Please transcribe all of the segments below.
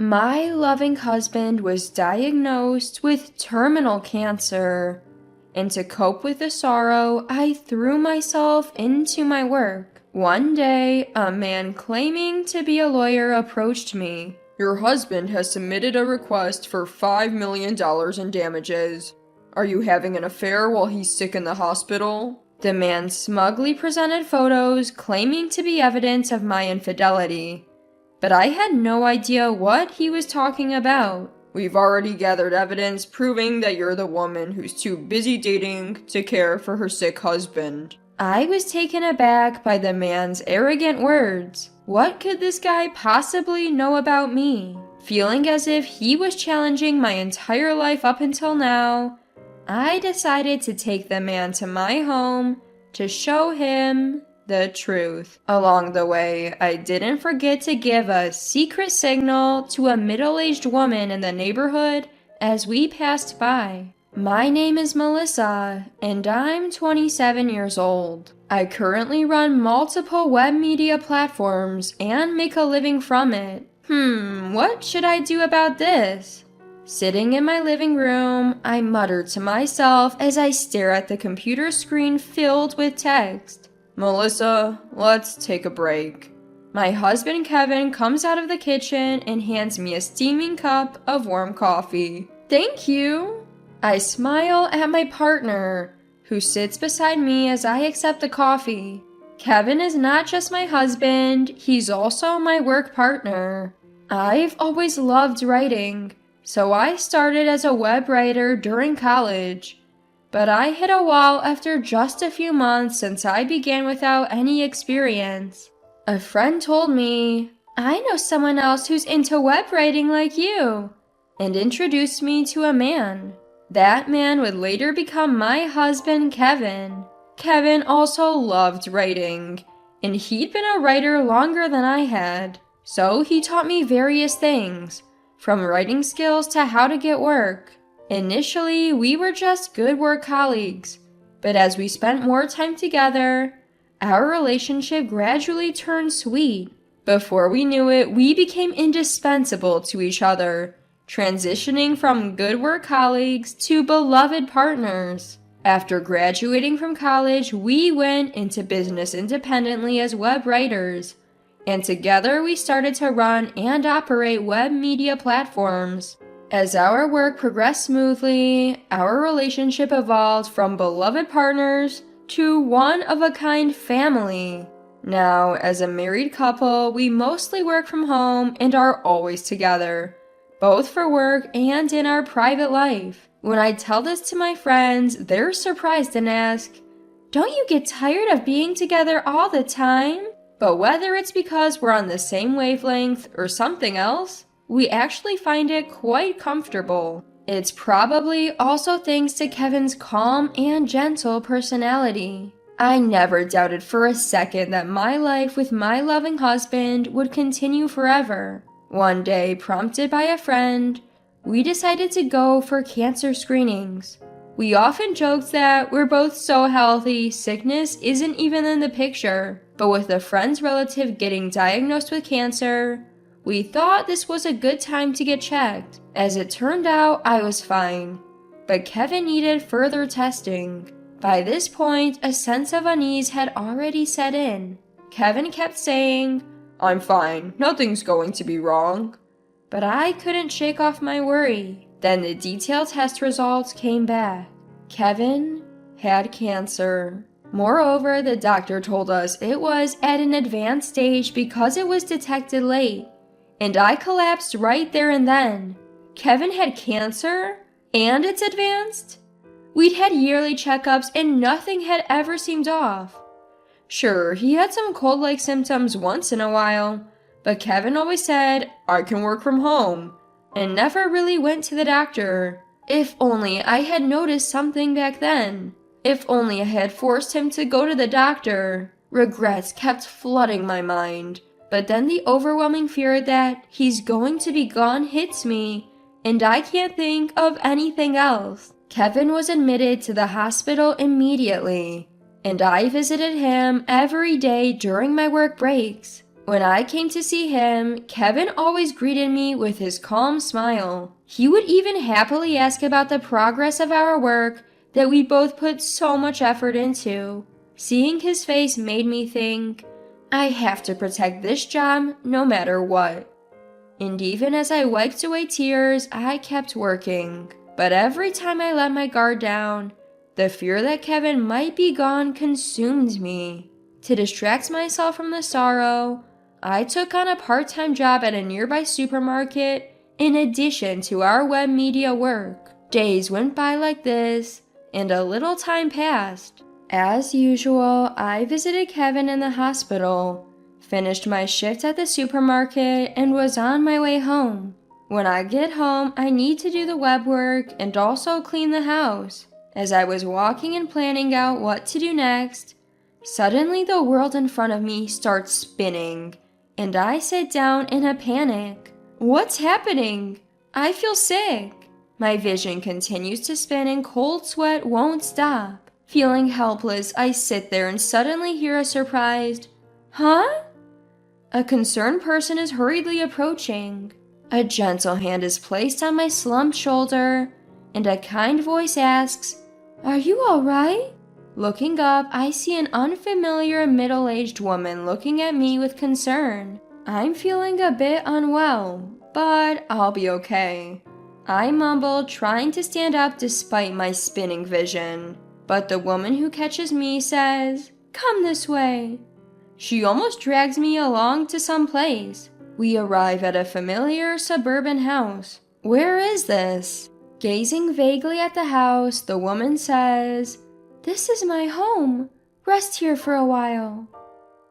My loving husband was diagnosed with terminal cancer, and to cope with the sorrow, I threw myself into my work. One day, a man claiming to be a lawyer approached me. "Your husband has submitted a request for $5 million in damages. Are you having an affair while he's sick in the hospital?" The man smugly presented photos claiming to be evidence of my infidelity, but I had no idea what he was talking about. "We've already gathered evidence proving that you're the woman who's too busy dating to care for her sick husband." I was taken aback by the man's arrogant words. What could this guy possibly know about me? Feeling as if he was challenging my entire life up until now, I decided to take the man to my home to show him the truth. Along the way, I didn't forget to give a secret signal to a middle-aged woman in the neighborhood as we passed by. My name is Melissa, and I'm 27 years old. I currently run multiple web media platforms and make a living from it. What should I do about this? Sitting in my living room, I mutter to myself as I stare at the computer screen filled with text. "Melissa, let's take a break." My husband Kevin comes out of the kitchen and hands me a steaming cup of warm coffee. "Thank you." I smile at my partner, who sits beside me as I accept the coffee. Kevin is not just my husband, he's also my work partner. I've always loved writing, so I started as a web writer during college. But I hit a wall after just a few months since I began without any experience. A friend told me, "I know someone else who's into web writing like you," and introduced me to a man. That man would later become my husband, Kevin. Kevin also loved writing, and he'd been a writer longer than I had. So he taught me various things, from writing skills to how to get work. Initially, we were just good work colleagues, but as we spent more time together, our relationship gradually turned sweet. Before we knew it, we became indispensable to each other, transitioning from good work colleagues to beloved partners. After graduating from college, we went into business independently as web writers, and together we started to run and operate web media platforms. As our work progressed smoothly, our relationship evolved from beloved partners to one-of-a-kind family. Now, as a married couple, we mostly work from home and are always together, both for work and in our private life. When I tell this to my friends, they're surprised and ask, "Don't you get tired of being together all the time?" But whether it's because we're on the same wavelength or something else, we actually find it quite comfortable. It's probably also thanks to Kevin's calm and gentle personality. I never doubted for a second that my life with my loving husband would continue forever. One day, prompted by a friend, we decided to go for cancer screenings. We often joked that we're both so healthy, sickness isn't even in the picture. But with a friend's relative getting diagnosed with cancer, we thought this was a good time to get checked. As it turned out, I was fine, but Kevin needed further testing. By this point, a sense of unease had already set in. Kevin kept saying, "I'm fine, nothing's going to be wrong." But I couldn't shake off my worry. Then the detailed test results came back. Kevin had cancer. Moreover, the doctor told us it was at an advanced stage because it was detected late, and I collapsed right there and then. Kevin had cancer? And it's advanced? We'd had yearly checkups and nothing had ever seemed off. Sure, he had some cold-like symptoms once in a while, but Kevin always said, "I can work from home," and never really went to the doctor. If only I had noticed something back then. If only I had forced him to go to the doctor. Regrets kept flooding my mind, but then the overwhelming fear that he's going to be gone hits me, and I can't think of anything else. Kevin was admitted to the hospital immediately, and I visited him every day during my work breaks. When I came to see him, Kevin always greeted me with his calm smile. He would even happily ask about the progress of our work that we both put so much effort into. Seeing his face made me think, I have to protect this job no matter what. And even as I wiped away tears, I kept working. But every time I let my guard down, the fear that Kevin might be gone consumed me. To distract myself from the sorrow, I took on a part-time job at a nearby supermarket in addition to our web media work. Days went by like this, and a little time passed. As usual, I visited Kevin in the hospital, finished my shift at the supermarket, and was on my way home. When I get home, I need to do the web work and also clean the house. As I was walking and planning out what to do next, suddenly the world in front of me starts spinning, and I sit down in a panic. What's happening? I feel sick. My vision continues to spin and cold sweat won't stop. Feeling helpless, I sit there and suddenly hear a surprised, "Huh?" A concerned person is hurriedly approaching. A gentle hand is placed on my slumped shoulder, and a kind voice asks, "Are you all right?" Looking up, I see an unfamiliar middle-aged woman looking at me with concern. I'm feeling a bit unwell, but I'll be okay. I mumble, trying to stand up despite my spinning vision. But the woman who catches me says, "Come this way." She almost drags me along to some place. We arrive at a familiar suburban house. Where is this? Gazing vaguely at the house, the woman says, "This is my home. Rest here for a while."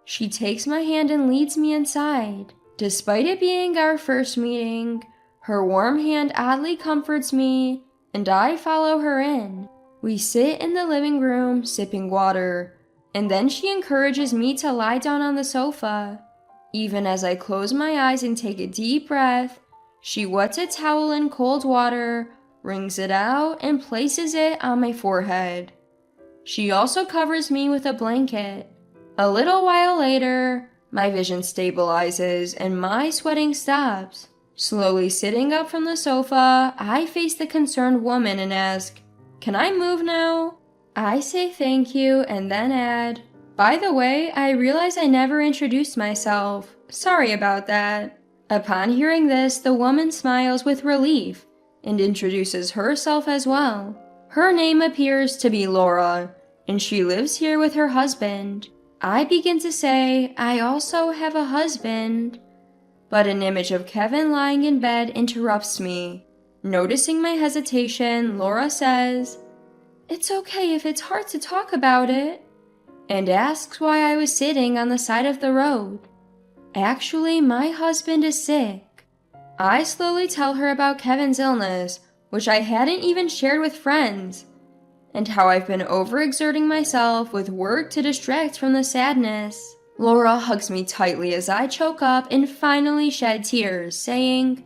She takes my hand and leads me inside. Despite it being our first meeting, her warm hand oddly comforts me, and I follow her in. We sit in the living room, sipping water, and then she encourages me to lie down on the sofa. Even as I close my eyes and take a deep breath, she wets a towel in cold water, wrings it out, and places it on my forehead. She also covers me with a blanket. A little while later, my vision stabilizes and my sweating stops. Slowly sitting up from the sofa, I face the concerned woman and ask, "Can I move now?" I say thank you and then add, "By the way, I realize I never introduced myself. Sorry about that." Upon hearing this, the woman smiles with relief and introduces herself as well. Her name appears to be Laura, and she lives here with her husband. I begin to say, I also have a husband, but an image of Kevin lying in bed interrupts me. Noticing my hesitation, Laura says, "It's okay if it's hard to talk about it," and asks why I was sitting on the side of the road. Actually, my husband is sick. I slowly tell her about Kevin's illness, which I hadn't even shared with friends, and how I've been overexerting myself with work to distract from the sadness. Laura hugs me tightly as I choke up and finally shed tears, saying,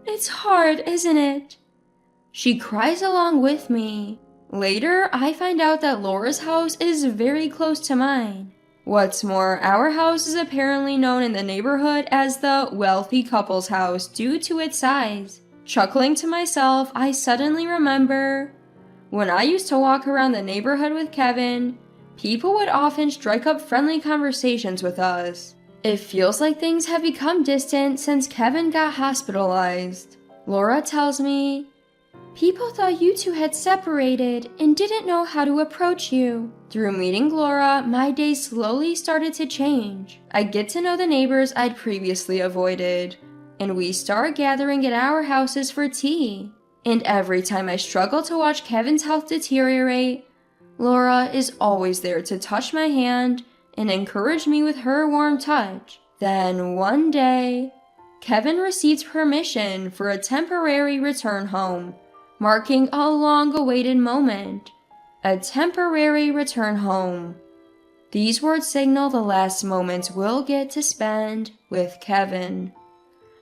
"It's hard, isn't it?" She cries along with me. Later, I find out that Laura's house is very close to mine. What's more, our house is apparently known in the neighborhood as the wealthy couple's house due to its size. Chuckling to myself, I suddenly remember, when I used to walk around the neighborhood with Kevin, people would often strike up friendly conversations with us. It feels like things have become distant since Kevin got hospitalized. Laura tells me, "People thought you two had separated and didn't know how to approach you." Through meeting Laura, my days slowly started to change. I get to know the neighbors I'd previously avoided, and we start gathering at our houses for tea. And every time I struggle to watch Kevin's health deteriorate, Laura is always there to touch my hand and encourage me with her warm touch. Then one day, Kevin receives permission for a temporary return home, marking a long-awaited moment. A temporary return home. These words signal the last moments we'll get to spend with Kevin.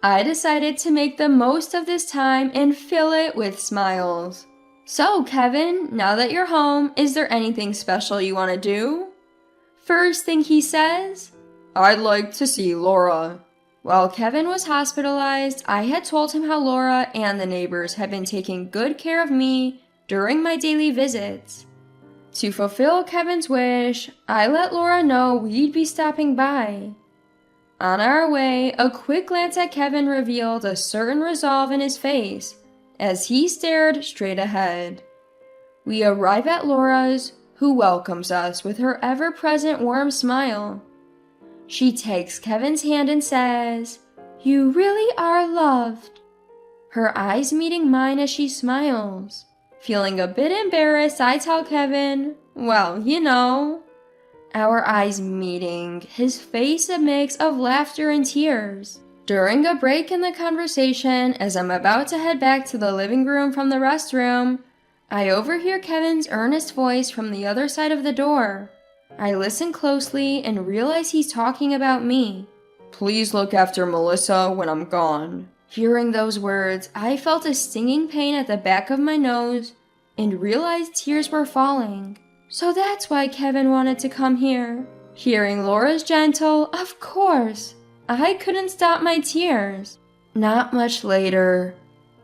I decided to make the most of this time and fill it with smiles. "So, Kevin, now that you're home, is there anything special you want to do?" First thing he says, I'd like to see Laura. While Kevin was hospitalized, I had told him how Laura and the neighbors had been taking good care of me during my daily visits. To fulfill Kevin's wish, I let Laura know we'd be stopping by. On our way, a quick glance at Kevin revealed a certain resolve in his face as he stared straight ahead. We arrive at Laura's, who welcomes us with her ever-present warm smile. She takes Kevin's hand and says, "You really are loved." Her eyes meeting mine as she smiles. Feeling a bit embarrassed, I tell Kevin, "Well, you know." Our eyes meeting, his face a mix of laughter and tears. During a break in the conversation, as I'm about to head back to the living room from the restroom, I overhear Kevin's earnest voice from the other side of the door. I listen closely and realize he's talking about me. "Please look after Melissa when I'm gone." Hearing those words, I felt a stinging pain at the back of my nose and realized tears were falling. So that's why Kevin wanted to come here. Hearing Laura's gentle, "Of course," I couldn't stop my tears. Not much later,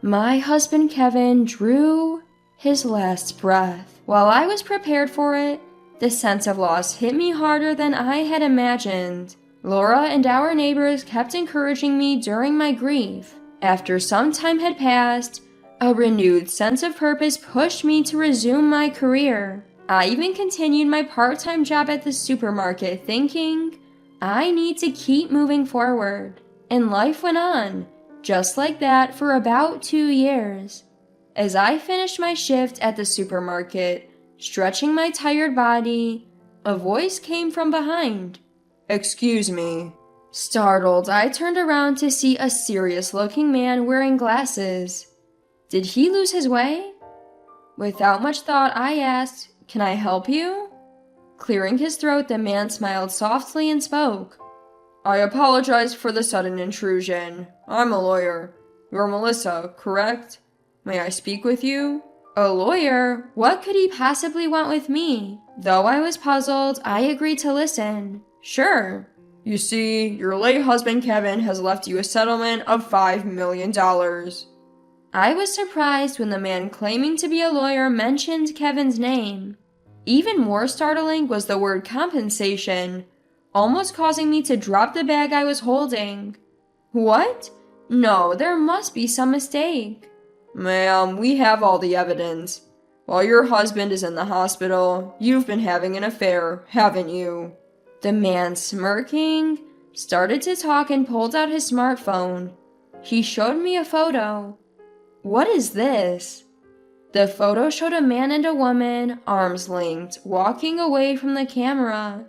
my husband Kevin drew his last breath. While I was prepared for it, the sense of loss hit me harder than I had imagined. Laura and our neighbors kept encouraging me during my grief. After some time had passed, a renewed sense of purpose pushed me to resume my career. I even continued my part-time job at the supermarket thinking, I need to keep moving forward. And life went on, just like that for about 2 years. As I finished my shift at the supermarket, stretching my tired body, a voice came from behind. "Excuse me." Startled, I turned around to see a serious-looking man wearing glasses. Did he lose his way? Without much thought, I asked, "Can I help you?" Clearing his throat, the man smiled softly and spoke. "I apologize for the sudden intrusion. I'm a lawyer. You're Melissa, correct? May I speak with you?" A lawyer? What could he possibly want with me? Though I was puzzled, I agreed to listen. "Sure. You see, your late husband Kevin has left you a settlement of $5 million. I was surprised when the man claiming to be a lawyer mentioned Kevin's name. Even more startling was the word compensation, almost causing me to drop the bag I was holding. What? No, there must be some mistake. "Ma'am, we have all the evidence. While your husband is in the hospital, you've been having an affair, haven't you?" The man, smirking, started to talk and pulled out his smartphone. He showed me a photo. What is this? The photo showed a man and a woman, arms linked, walking away from the camera.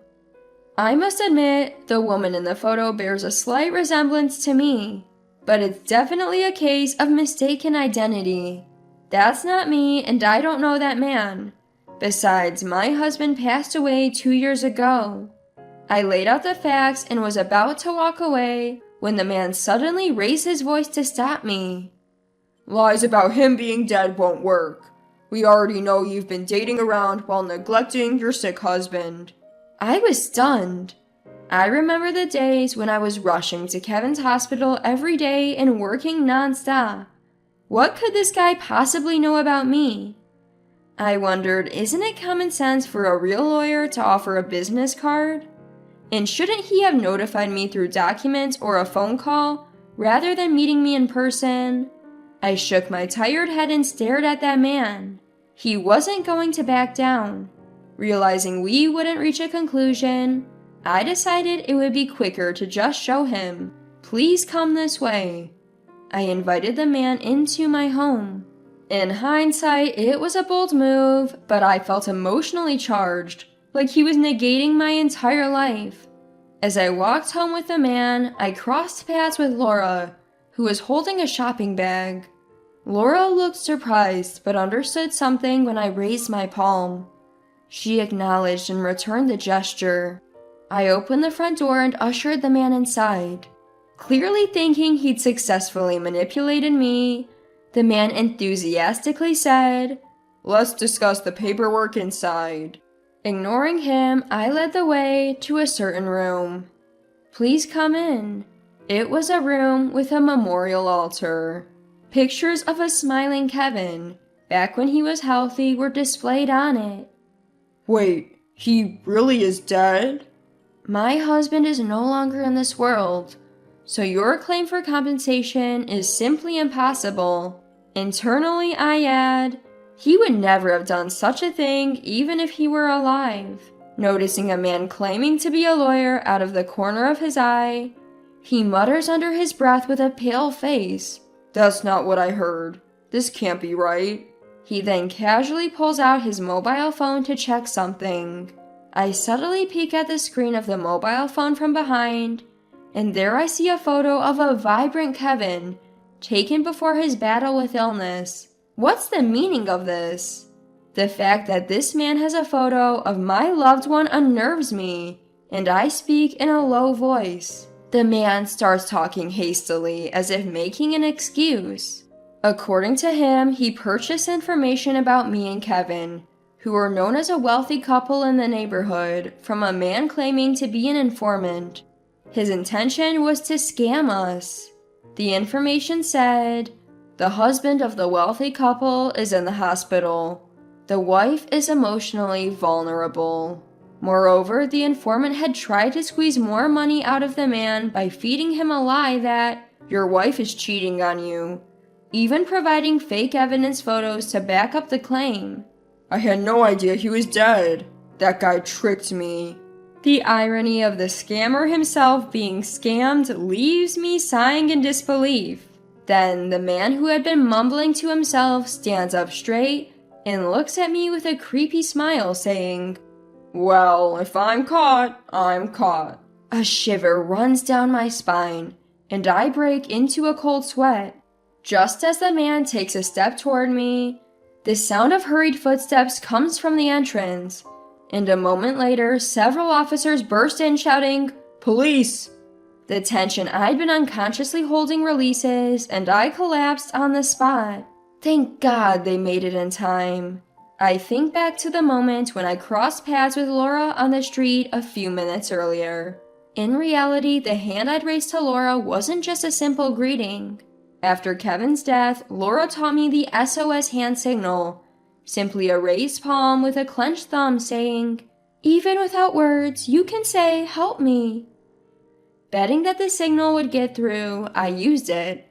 I must admit, the woman in the photo bears a slight resemblance to me, but it's definitely a case of mistaken identity. That's not me, and I don't know that man. Besides, my husband passed away 2 years ago. I laid out the facts and was about to walk away when the man suddenly raised his voice to stop me. "Lies about him being dead won't work. We already know you've been dating around while neglecting your sick husband." I was stunned. I remember the days when I was rushing to Kevin's hospital every day and working nonstop. What could this guy possibly know about me? I wondered, isn't it common sense for a real lawyer to offer a business card? And shouldn't he have notified me through documents or a phone call rather than meeting me in person? I shook my tired head and stared at that man. He wasn't going to back down. Realizing we wouldn't reach a conclusion, I decided it would be quicker to just show him, "Please come this way." I invited the man into my home. In hindsight, it was a bold move, but I felt emotionally charged, like he was negating my entire life. As I walked home with the man, I crossed paths with Laura, who was holding a shopping bag. Laura looked surprised, but understood something when I raised my palm. She acknowledged and returned the gesture. I opened the front door and ushered the man inside. Clearly thinking he'd successfully manipulated me, the man enthusiastically said, "Let's discuss the paperwork inside." Ignoring him, I led the way to a certain room. Please come in. It was a room with a memorial altar. Pictures of a smiling Kevin, back when he was healthy, were displayed on it. Wait, he really is dead? My husband is no longer in this world, so your claim for compensation is simply impossible. Internally, I add, he would never have done such a thing even if he were alive. Noticing a man claiming to be a lawyer out of the corner of his eye, he mutters under his breath with a pale face, "That's not what I heard. This can't be right." He then casually pulls out his mobile phone to check something. I subtly peek at the screen of the mobile phone from behind, and there I see a photo of a vibrant Kevin, taken before his battle with illness. What's the meaning of this? The fact that this man has a photo of my loved one unnerves me, and I speak in a low voice. The man starts talking hastily, as if making an excuse. According to him, he purchased information about me and Kevin, who were known as a wealthy couple in the neighborhood, from a man claiming to be an informant. His intention was to scam us. The information said, the husband of the wealthy couple is in the hospital. The wife is emotionally vulnerable. Moreover, the informant had tried to squeeze more money out of the man by feeding him a lie that your wife is cheating on you, even providing fake evidence photos to back up the claim. I had no idea he was dead. That guy tricked me. The irony of the scammer himself being scammed leaves me sighing in disbelief. Then the man who had been mumbling to himself stands up straight and looks at me with a creepy smile, saying, "Well, if I'm caught, I'm caught." A shiver runs down my spine, and I break into a cold sweat. Just as the man takes a step toward me, the sound of hurried footsteps comes from the entrance, and a moment later, several officers burst in shouting, "Police!" The tension I'd been unconsciously holding releases, and I collapsed on the spot. Thank God they made it in time. I think back to the moment when I crossed paths with Laura on the street a few minutes earlier. In reality, the hand I'd raised to Laura wasn't just a simple greeting. After Kevin's death, Laura taught me the SOS hand signal, simply a raised palm with a clenched thumb saying, "Even without words, you can say, 'Help me.'" Betting that the signal would get through, I used it.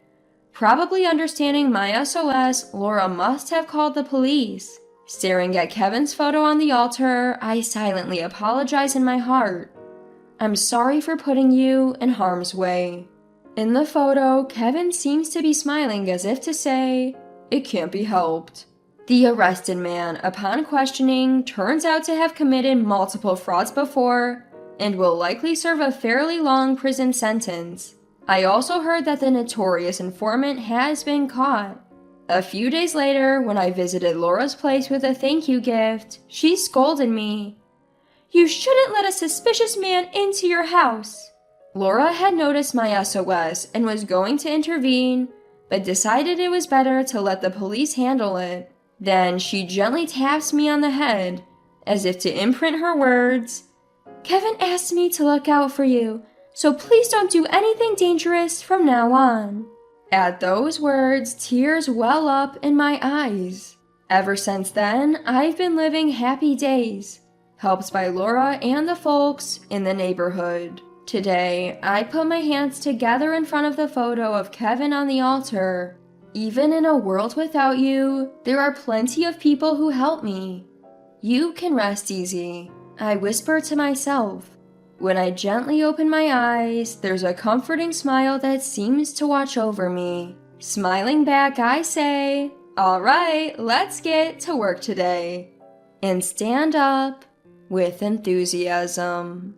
Probably understanding my SOS, Laura must have called the police. Staring at Kevin's photo on the altar, I silently apologize in my heart. I'm sorry for putting you in harm's way. In the photo, Kevin seems to be smiling as if to say, "It can't be helped." The arrested man, upon questioning, turns out to have committed multiple frauds before and will likely serve a fairly long prison sentence. I also heard that the notorious informant has been caught. A few days later, when I visited Laura's place with a thank you gift, she scolded me. "You shouldn't let a suspicious man into your house." Laura had noticed my SOS and was going to intervene, but decided it was better to let the police handle it. Then she gently taps me on the head, as if to imprint her words, "Kevin asked me to look out for you, so please don't do anything dangerous from now on." At those words, tears well up in my eyes. Ever since then, I've been living happy days, helped by Laura and the folks in the neighborhood. Today, I put my hands together in front of the photo of Kevin on the altar. Even in a world without you, there are plenty of people who help me. You can rest easy, I whisper to myself. When I gently open my eyes, there's a comforting smile that seems to watch over me. Smiling back, I say, "All right, let's get to work today," and stand up with enthusiasm.